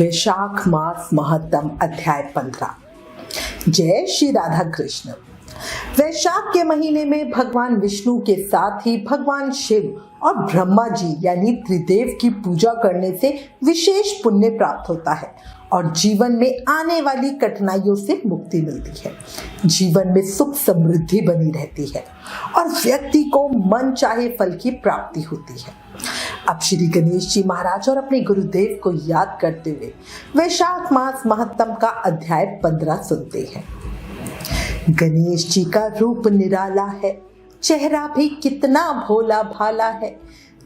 वैशाख मास महत्तम अध्याय 15। जय श्री राधा कृष्ण। वैशाख के महीने में भगवान विष्णु के साथ ही भगवान शिव और ब्रह्मा जी यानी त्रिदेव की पूजा करने से विशेष पुण्य प्राप्त होता है और जीवन में आने वाली कठिनाइयों से मुक्ति मिलती है। जीवन में सुख समृद्धि बनी रहती है और व्यक्ति को मन चाहे फल की प्राप्ति होती है। अब श्री गणेश जी महाराज और अपने गुरुदेव को याद करते हुए वैशाख मास महत्तम का अध्याय 15 सुनते हैं। गणेश जी का रूप निराला है, चेहरा भी कितना भोला भाला है।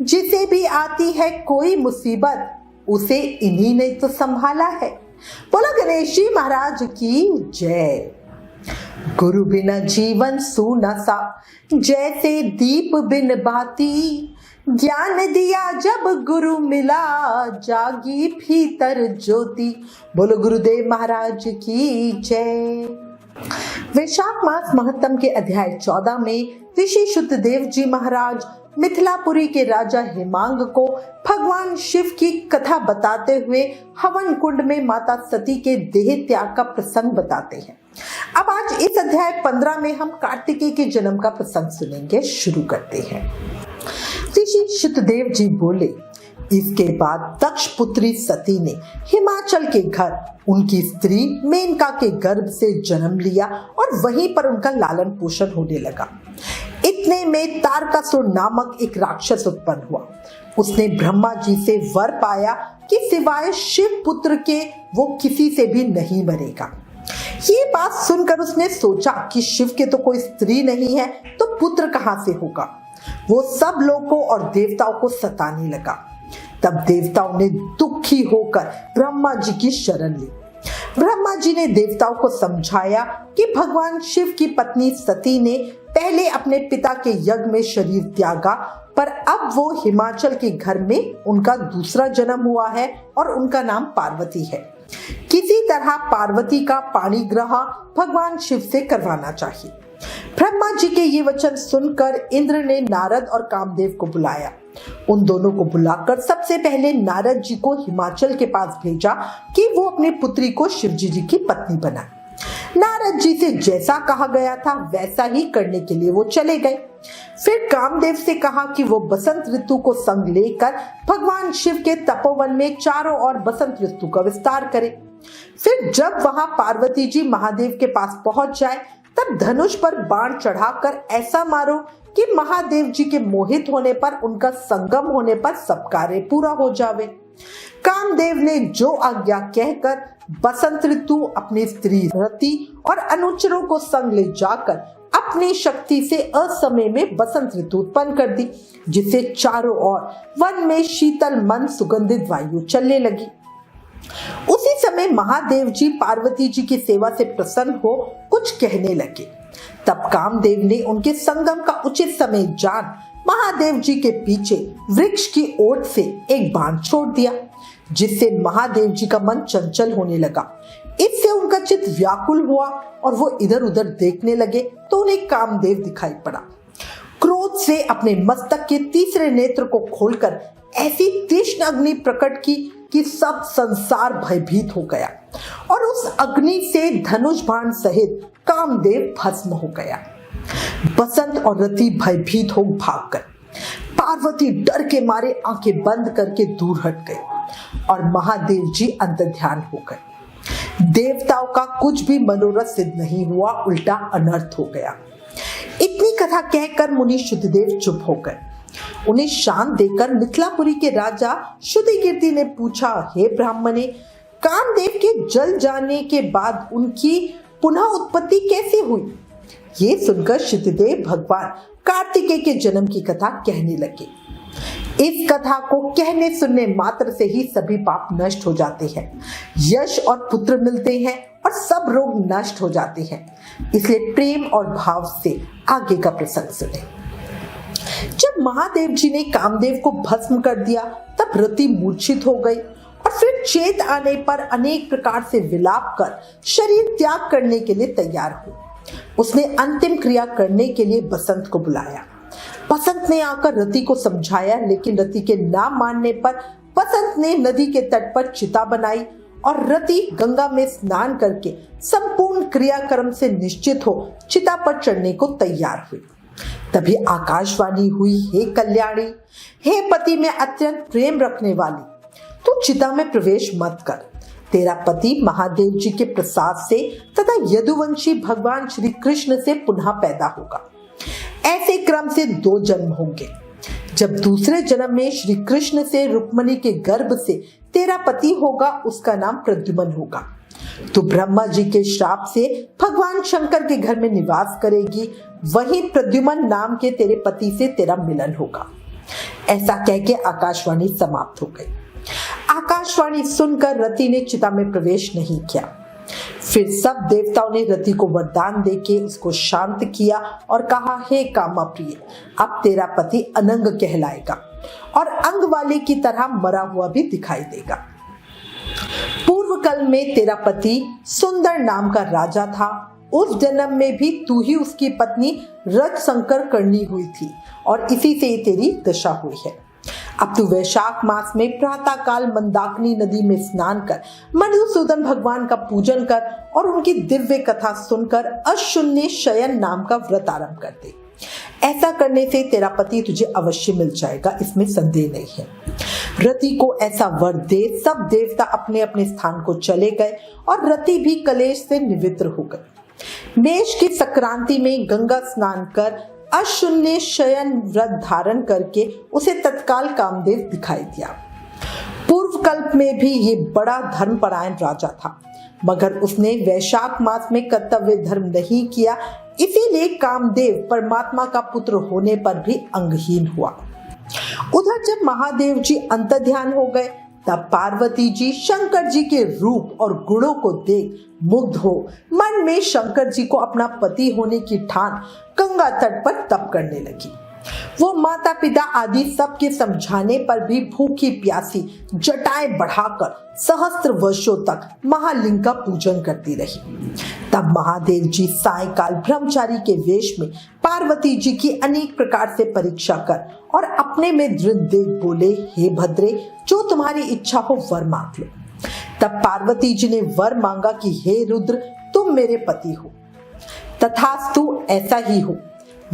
जिसे भी आती है कोई मुसीबत, उसे इन्हीं ने तो संभाला है। बोलो गणेश जी महाराज की जय। गुरु बिना जीवन सूना सा, जैसे दीप बिन बाती। ज्ञान दिया जब गुरु मिला, जागी भीतर ज्योति। बोलो गुरुदेव महाराज की जय। वैशाख मास महत्तम के अध्याय 14 में ऋषि शुद्धदेव जी महाराज मिथिलापुरी के राजा हेमांग को भगवान शिव की कथा बताते हुए हवन कुंड में माता सती के देह त्याग का प्रसंग बताते हैं। अब आज इस अध्याय 15 में हम कार्तिकेय के जन्म का प्रसंग सुनेंगे। शुरू करते हैं। ऋषि शुद्धदेव जी बोले, इसके बाद दक्ष पुत्री सती ने हिमाचल के घर उनकी स्त्री मेनका के गर्भ से जन्म लिया और वहीं पर उनका लालन पोषण होने लगा। इतने में तारकासुर नामक एक राक्षस उत्पन्न हुआ। उसने ब्रह्मा जी से वर पाया कि सिवाय शिव पुत्र के वो किसी से भी नहीं मरेगा। ये बात सुनकर उसने सोचा कि शिव के तो कोई स्त्री नहीं है, तो पुत्र कहां से होगा। वो सब लोगों और देवताओं को सताने लगा। तब देवताओं ने दुखी होकर ब्रह्मा जी की शरण ली। ब्रह्मा जी ने देवताओं को समझाया कि भगवान शिव की पत्नी सती ने पहले अपने पिता के यज्ञ में शरीर त्यागा, पर अब वो हिमाचल के घर में उनका दूसरा जन्म हुआ है और उनका नाम पार्वती है। किसी तरह पार्वती का पाणिग्रह भगवान शिव से करवाना चाहिए। ब्रह्मा जी के ये वचन सुनकर इंद्र ने नारद और कामदेव को बुलाया। उन दोनों को बुलाकर सबसे पहले नारद जी को हिमाचल के पास भेजा कि वो अपनी पुत्री को शिवजी जी की पत्नी बनाए। नारद जी से जैसा कहा गया था वैसा ही करने के लिए वो चले गए। फिर कामदेव से कहा कि वो बसंत ऋतु को संग लेकर भगवान शिव के तपोवन में चारों ओर बसंत ऋतु का विस्तार करे। फिर जब वहां पार्वती जी महादेव के पास पहुंच जाए, तब धनुष पर बाण चढ़ाकर ऐसा मारो कि महादेव जी के मोहित होने पर, उनका संगम होने पर सब कार्य पूरा हो जावे। कामदेव ने जो आज्ञा कहकर बसंत ऋतु अपनी स्त्री रति और अनुचरों को संग ले जाकर अपनी शक्ति से असमय में बसंत ऋतु उत्पन्न कर दी, जिससे चारों ओर वन में शीतल मन सुगंधित वायु चलने लगी। उसी समय महादेव जी पार्वती जी की सेवा से प्रसन्न हो कुछ कहने लगे। तब कामदेव ने उनके संगम का उचित समय जान महादेव जी के पीछे वृक्ष की ओट से एक बाण छोड़ दिया, जिससे महादेव जी का मन चंचल होने लगा। इससे उनका चित्त व्याकुल हुआ और वो इधर उधर देखने लगे तो उन्हें कामदेव दिखाई पड़ा। क्रोध से अपने मस्तक के तीसरे नेत्र को खोलकर ऐसी तीक्ष्ण अग्नि प्रकट की कि सब संसार भयभीत हो गया और उस अग्नि से धनुष बाण सहित कामदेव भस्म हो गया। बसंत और रति भयभीत हो भागकर, पार्वती डर के मारे आंखें बंद करके दूर हट गई और महादेव जी अंतर्ध्यान हो गए। देवताओं का कुछ भी मनोरथ सिद्ध नहीं हुआ, उल्टा अनर्थ हो गया। इतनी कथा कहकर मुनि शुद्धदेव चुप हो गए। उन्हें शांत देकर मिथिलापुरी के राजा शुद्धकीर्ति ने पूछा, हे ब्राह्मणे, कामदेव के जल जाने के बाद उनकी पुनः उत्पत्ति कैसे हुई? ये सुनकर शुद्धदेव भगवान कार्तिकेय के जन्म की कथा कहने लगे। इस कथा को कहने सुनने मात्र से ही सभी पाप नष्ट हो जाते हैं, यश और पुत्र मिलते हैं और सब रोग नष्ट हो जाते हैं। इसलिए प्रेम और भाव से आगे का प्रसंग सुने। जब महादेव जी ने कामदेव को भस्म कर दिया, तब रति मूर्छित हो गई और फिर चेत आने पर अनेक प्रकार से विलाप कर शरीर त्याग करने के लिए तैयार हुई। उसने अंतिम क्रिया करने के लिए बसंत को बुलाया। बसंत ने आकर रति को समझाया, लेकिन रति के ना मानने पर बसंत ने नदी के तट पर चिता बनाई और रति गंगा में स्नान करके संपूर्ण क्रियाक्रम से निश्चित हो चिता पर चढ़ने को तैयार हुई। तभी आकाशवाणी हुई, हे कल्याणी, हे पति में अत्यंत प्रेम रखने वाली, तू चिता में प्रवेश मत कर। तेरा पति महादेव जी के प्रसाद से तथा यदुवंशी भगवान श्री कृष्ण से पुनः पैदा होगा। ऐसे क्रम से 2 जन्म होंगे। जब दूसरे जन्म में श्री कृष्ण से रुक्मणी के गर्भ से तेरा पति होगा, उसका नाम प्रद्युम्न होगा। तो ब्रह्मा जी के श्राप से भगवान शंकर के घर में निवास करेगी, वहीं प्रद्युम्न नाम के तेरे पति से तेरा मिलन होगा। ऐसा कह के आकाशवाणी समाप्त हो गई। आकाशवाणी सुनकर रति ने चिता में प्रवेश नहीं किया। फिर सब देवताओं ने रति को वरदान देके उसको शांत किया और कहा, हे कामप्रिय, अब तेरा पति अनंग कहलाएगा और अंग वाले की तरह मरा हुआ भी दिखाई देगा। पूर्व कल में तेरा पति सुंदर नाम का राजा था। उस जन्म में भी तू ही उसकी पत्नी रज संकर करनी हुई थी और इसी से तेरी दशा हुई है। अब तू वैशाख मास में प्रातः काल मंदाकिनी नदी में स्नान कर, मधुसूदन भगवान का पूजन कर और उनकी दिव्य कथा सुनकर अशून्य शयन नाम का व्रत आरंभ कर दे। ऐसा करने से तेरा पति तुझे अवश्य मिल जाएगा, इसमें संदेह नहीं है। रति को ऐसा वर दे सब देवता अपने अपने स्थान को चले गए और रति भी कलेश से निवृत्त हो गई। मेष की संक्रांति में गंगा स्नान कर अशून्य शयन व्रत धारण करके उसे तत्काल कामदेव दिखाई दिया। पूर्व कल्प में भी ये बड़ा धर्मपरायण राजा था, मगर उसने वैशाख मास में कर्तव्य धर्म नहीं किया, इसीलिए कामदेव परमात्मा का पुत्र होने पर भी अंगहीन हुआ। उधर जब महादेव जी अंतर्ध्यान हो गए, तब पार्वती जी शंकर जी के रूप और गुणों को देख मुग्ध हो मन में शंकर जी को अपना पति होने की ठान गंगा तट पर तप करने लगी। वो माता पिता आदि सबके समझाने पर भी भूखी प्यासी जटाएं बढ़ाकर सहस्त्र वर्षों तक महालिंग का पूजन करती रही। तब महादेव जी सायंकाल ब्रह्मचारी के वेश में पार्वती जी की अनेक प्रकार से परीक्षा कर और अपने में दृढ़ देख बोले, हे भद्रे, जो तुम्हारी इच्छा हो वर मांग लो। तब पार्वती जी ने वर मांगा कि हे रुद्र, तुम मेरे पति हो। तथास्तु ऐसा ही हो।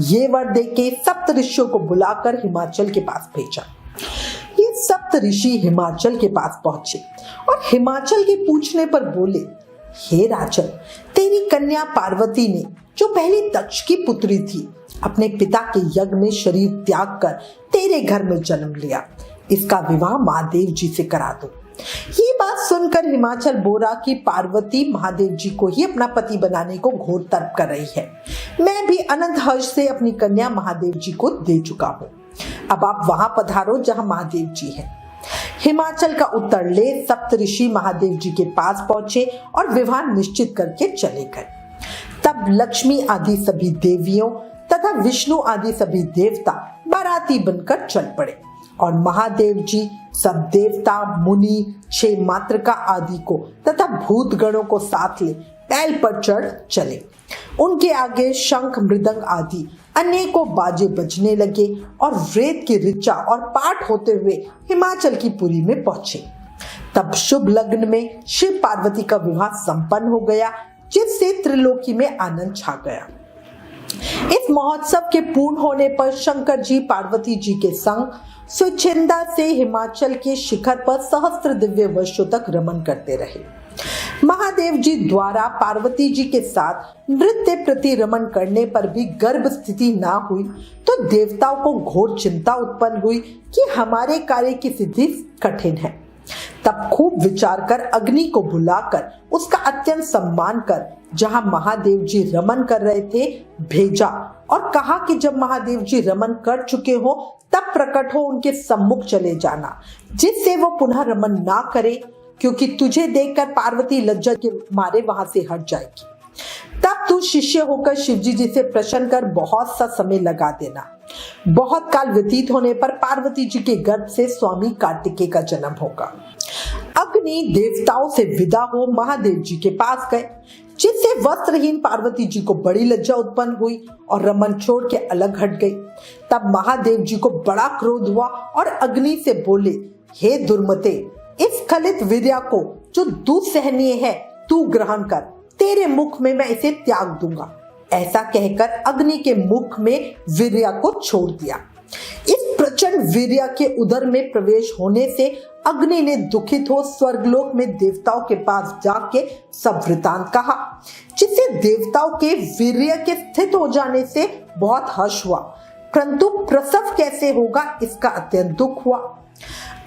ये वर देके सप्त ऋषियों को बुलाकर हिमाचल के पास भेजा। ये सप्त ऋषि हिमाचल के पास पहुंचे और हिमाचल के पूछने पर बोले, हे राजन, तेरी कन्या पार्वती ने, जो पहली दक्ष की पुत्री थी, अपने पिता के यज्ञ में शरीर त्याग कर तेरे घर में जन्म लिया। इसका विवाह महादेव जी से करा दो। ये बात सुनकर हिमाचल बोला कि पार्वती महादेव जी को ही अपना पति बनाने को घोर तर्क कर रही है। मैं भी अनंत हर्ष से अपनी कन्या महादेव जी को दे चुका हूँ। अब आप वहां पधारो जहां महादेव जी हैं। हिमाचल का उत्तर ले सप्त ऋषि महादेव जी के पास पहुंचे और विवाह निश्चित करके चले गए। तब लक्ष्मी आदि सभी देवियों तथा विष्णु आदि सभी देवता बाराती बनकर चल पड़े और महादेव जी सब देवता, मुनि, 6 मातृका आदि को तथा भूत गणों को साथ ले बैल पर चढ़ चले। उनके आगे शंख, मृदंग आदि अनेकों बाजे बजने लगे और वेद की ऋचा और पाठ होते हुए हिमाचल की पुरी में पहुंचे। तब शुभ लग्न में शिव पार्वती का विवाह संपन्न हो गया, जिससे त्रिलोकी में आनंद छा गया। इस महोत्सव के पूर्ण होने पर शंकर जी पार्वती जी के संग स्वच्छंदा से हिमाचल के शिखर पर सहस्त्र दिव्य वर्षों तक रमन करते रहे। महादेव जी द्वारा पार्वती जी के साथ नृत्य प्रति रमन करने पर भी गर्भ स्थिति ना हुई तो देवताओं को घोर चिंता उत्पन्न हुई कि हमारे कार्य की सिद्धि कठिन है। तब खूब विचार कर अग्नि को बुलाकर उसका अत्यंत सम्मान कर जहां महादेव जी रमन कर रहे थे भेजा और कहा कि जब महादेव जी रमन कर चुके हो तब प्रकट हो उनके सम्मुख चले जाना, जिससे वो पुनः रमन ना करे, क्योंकि तुझे देखकर पार्वती लज्जा के मारे वहां से हट जाएगी। तब तू शिष्य होकर शिवजी जी से प्रश्न कर बहुत सा समय लगा देना। बहुत काल व्यतीत होने पर पार्वती जी के गर्भ से स्वामी कार्तिकेय का जन्म होगा। अग्नि देवताओं से विदा हो महादेव जी के पास गए, जिससे वस्त्रहीन पार्वती जी को बड़ी लज्जा उत्पन्न हुई और रमन छोड़ के अलग हट गई। तब महादेव जी को बड़ा क्रोध हुआ और अग्नि से बोले, हे दुर्मते, इस स्खलित विद्या को जो दुस्सहनीय है तू ग्रहण कर, तेरे मुख में मैं इसे त्याग दूंगा। ऐसा कहकर अग्नि के मुख में वीर्य को छोड़ दिया। इस प्रचंड वीर्य के उदर में प्रवेश होने से अग्नि ने दुखित हो स्वर्गलोक में देवताओं के पास जाके सब वृतांत कहा, जिससे देवताओं के वीर्य के स्थित हो जाने से बहुत हर्ष हुआ, परंतु प्रसव कैसे होगा इसका अत्यंत दुख हुआ।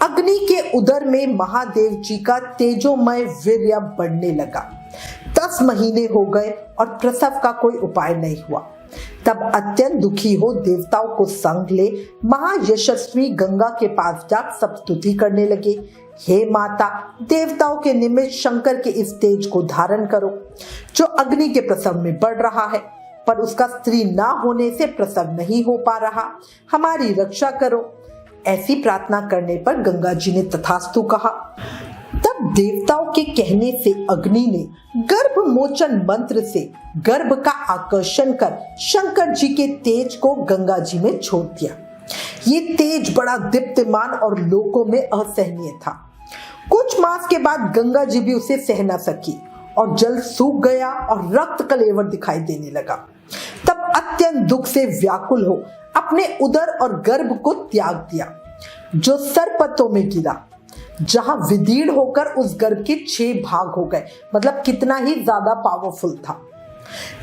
अग्नि के उदर में महादेव जी का तेजोमय वीर्य बढ़ने लगा। 10 महीने हो गए और प्रसव का कोई उपाय नहीं हुआ। तब अत्यंत दुखी हो देवताओं को संग ले महायशस्वी गंगा के पास जा सब स्तुति करने लगे। हे माता, देवताओं के निमित्त शंकर के इस तेज को धारण करो जो अग्नि के प्रसव में बढ़ रहा है, पर उसका स्त्री ना होने से प्रसव नहीं हो पा रहा, हमारी रक्षा करो। ऐसी प्रार्थना करने पर गंगा जी ने तथास्तु कहा। तब देवताओं के कहने से अग्नि ने गर्भ मोचन मंत्र से गर्भ का आकर्षण कर शंकर जी के तेज को गंगा जी में छोड़ दिया। ये तेज बड़ा दीप्तिमान और लोकों में असहनीय था। कुछ मास के बाद गंगा जी भी उसे सह न सकी और जल सूख गया और रक्त कलेवर दिखाई देने लगा। तब अत्यंत दुख से व्याकुल हो अपने उदर और गर्भ को त्याग दिया, जो सरपतों में गिरा, जहां विदीर्ण होकर उस गर्भ के 6 भाग हो गए। मतलब कितना ही ज्यादा पावरफुल था।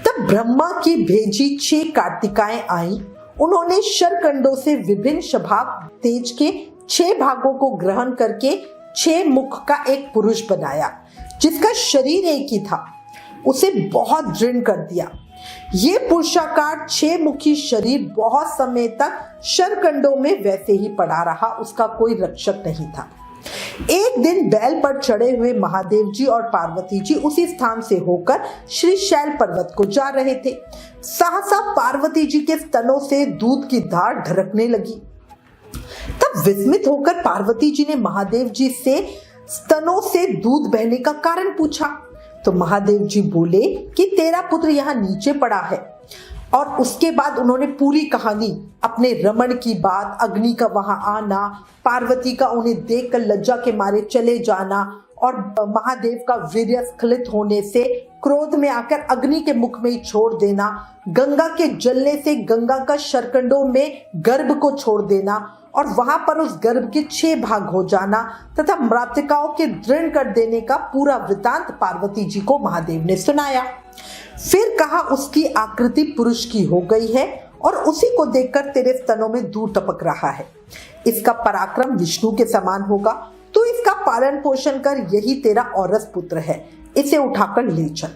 तब ब्रह्मा की भेजी 6 कार्तिकाएं आई। उन्होंने शरकंडों से विभिन्न शभाग तेज के 6 भागों को ग्रहण करके 6 मुख का एक पुरुष बनाया, जिसका शरीर एक ही था। उसे बहुत दृढ़ कर दिया। ये पुरुषाकार 6 मुखी शरीर बहुत समय तक शरकंडों में वैसे ही पड़ा रहा, उसका कोई रक्षक नहीं था। एक दिन बैल पर चढ़े हुए महादेव जी और पार्वती जी उसी स्थान से होकर श्री शैल पर्वत को जा रहे थे। सहसा पार्वती जी के स्तनों से दूध की धार ढरकने लगी। तब विस्मित होकर पार्वती जी ने महादेव जी से स्तनों से दूध बहने का कारण पूछा। तो महादेव जी बोले कि तेरा पुत्र यहाँ नीचे पड़ा है। और उसके बाद उन्होंने पूरी कहानी, अपने रमण की बात, अग्नि का वहां आना, पार्वती का उन्हें देखकर लज्जा के मारे चले जाना और महादेव का वीर्य स्खलित होने से क्रोध में आकर अग्नि के मुख में ही छोड़ देना, गंगा के जलने से गंगा का शरकंडों में गर्भ को छोड़ देना और वहां पर उस गर्भ के 6 भाग हो जाना तथा मृतिकाओं के दृढ़ कर देने का पूरा वृतांत पार्वती जी को महादेव ने सुनाया। फिर कहा, उसकी आकृति पुरुष की हो गई है और उसी को देखकर तेरे स्तनों में दूध टपक रहा है। इसका पराक्रम विष्णु के समान होगा, तो इसका पालन पोषण कर, यही तेरा औरस पुत्र है, इसे उठाकर ले चल।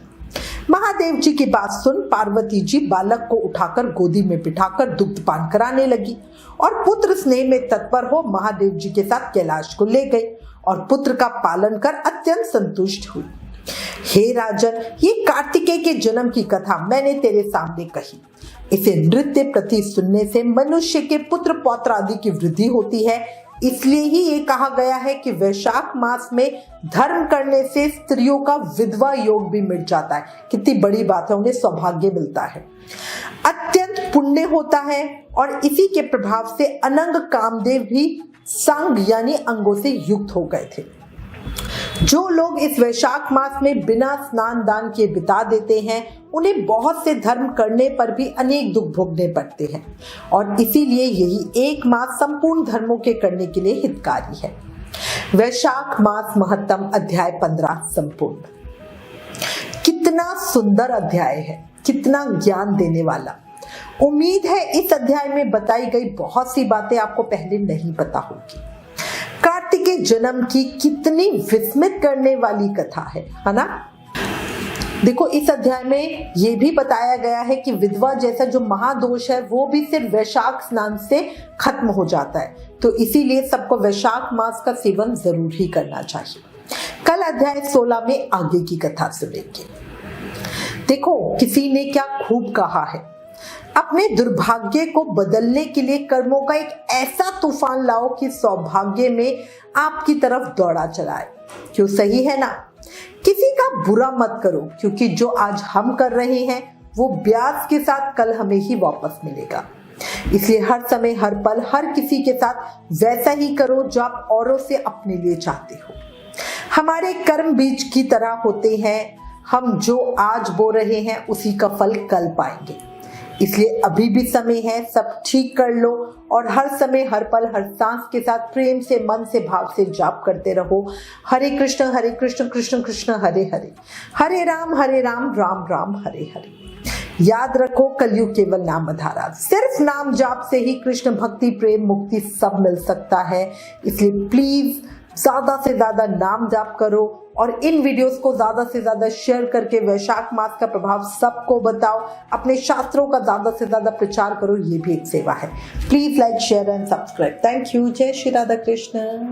महादेव जी की बात सुन पार्वती जी बालक को उठाकर गोदी में बिठाकर दुग्धपान कराने लगी और पुत्र स्नेह में तत्पर हो महादेव जी के साथ कैलाश को ले गई और पुत्र का पालन कर अत्यंत संतुष्ट हुई। हे राजन, ये कार्तिकेय के जन्म की कथा मैंने तेरे सामने कही। इसे नृत्य प्रति सुनने से मनुष्य के पुत्र पौत्र आदि की वृद्धि होती है। इसलिए ही ये कहा गया है कि वैशाख मास में धर्म करने से स्त्रियों का विधवा योग भी मिट जाता है। कितनी बड़ी बात है, उन्हें सौभाग्य मिलता है, अत्यंत पुण्य होता है। और इसी के प्रभाव से अनंग कामदेव भी संग यानी अंगों से युक्त हो गए थे। जो लोग इस वैशाख मास में बिना स्नान दान किए बिता देते हैं, उन्हें बहुत से धर्म करने पर भी अनेक दुख भोगने पड़ते हैं और इसीलिए यही एक मास संपूर्ण धर्मों के करने के लिए हितकारी है। वैशाख मास महत्तम अध्याय 15 संपूर्ण। कितना सुंदर अध्याय है, कितना ज्ञान देने वाला। उम्मीद है इस अध्याय में बताई गई बहुत सी बातें आपको पहले नहीं पता होगी। कार्तिकेय जन्म की कितनी विस्मित करने वाली कथा है ना। देखो, इस अध्याय में ये भी बताया गया है कि विधवा जैसा जो महादोष है वो भी सिर्फ वैशाख स्नान से खत्म हो जाता है, तो इसीलिए सबको वैशाख मास का सेवन जरूर ही करना चाहिए। कल अध्याय 16 में आगे की कथा सुनेंगे। देखो, किसी ने क्या खूब कहा है, अपने दुर्भाग्य को बदलने के लिए कर्मों का एक ऐसा तूफान लाओ कि सौभाग्य में आपकी तरफ दौड़ा चलाए। क्यों, सही है ना। किसी का बुरा मत करो, क्योंकि जो आज हम कर रहे हैं वो ब्याज के साथ कल हमें ही वापस मिलेगा। इसलिए हर समय, हर पल, हर किसी के साथ वैसा ही करो जो आप औरों से अपने लिए चाहते हो। हमारे कर्म बीज की तरह होते हैं, हम जो आज बो रहे हैं उसी का फल कल पाएंगे। इसलिए अभी भी समय है, सब ठीक कर लो और हर समय, हर पल, हर सांस के साथ प्रेम से, मन से, भाव से जाप करते रहो। हरे कृष्ण कृष्ण कृष्ण हरे हरे, हरे राम राम राम हरे हरे। याद रखो, कलयुग केवल नाम आधारा, सिर्फ नाम जाप से ही कृष्ण भक्ति, प्रेम, मुक्ति सब मिल सकता है। इसलिए प्लीज ज्यादा से ज्यादा नाम जाप करो और इन वीडियोस को ज्यादा से ज्यादा शेयर करके वैशाख मास का प्रभाव सबको बताओ। अपने शास्त्रों का ज्यादा से ज्यादा प्रचार करो, ये भी एक सेवा है। Please like, share and subscribe. Thank you. जय श्री राधा कृष्ण।